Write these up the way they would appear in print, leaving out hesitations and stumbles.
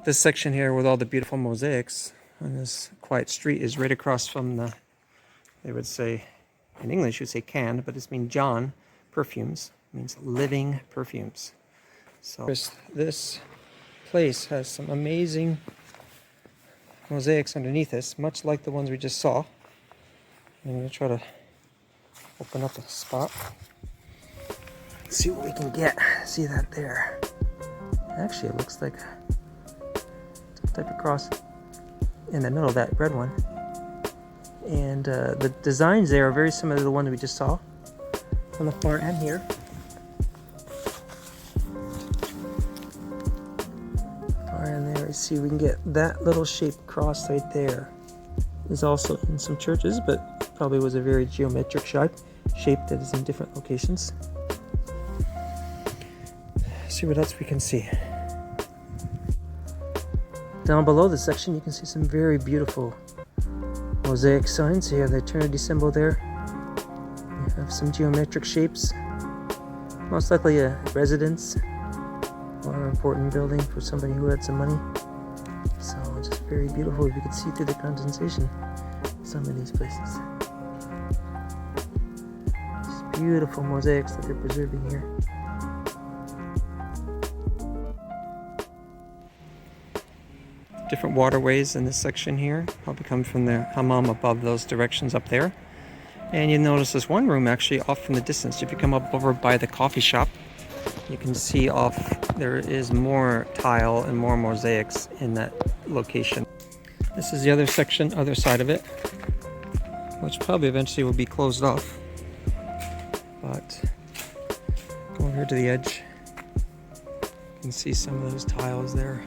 This section here with all the beautiful mosaics on this quiet street is right across from the, they would say, in English you would say canned, but this means John Perfumes. It means living perfumes. So this place has some amazing mosaics underneath this, much like the ones we just saw. I'm going to try to open up a spot. See what we can get. See that there? Actually, it looks like some type of cross in the middle of that red one. And the designs there are very similar to the one that we just saw on the far end here. Far end there, see we can get that little shaped cross right there. Is also in some churches, but probably was a very geometric shape that is in different locations. See what else we can see. Down below this section, you can see some very beautiful mosaic signs. You have the eternity symbol there. You have some geometric shapes. Most likely a residence or an important building for somebody who had some money. So just very beautiful. You can see through the condensation in some of these places. Just beautiful mosaics that they're preserving here. Different waterways in this section here, probably come from the hammam above those directions up there. And you notice this one room actually off in the distance. If you come up over by the coffee shop, you can see off there is more tile and more mosaics in that location. This is the other section, other side of it, which probably eventually will be closed off. But go over here to the edge, you can see some of those tiles there.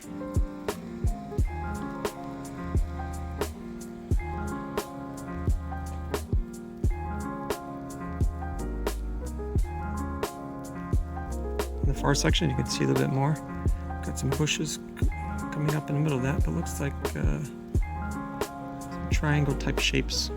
In the far section you can see a little bit more. Got some bushes coming up in the middle of that, but looks like some triangle type shapes.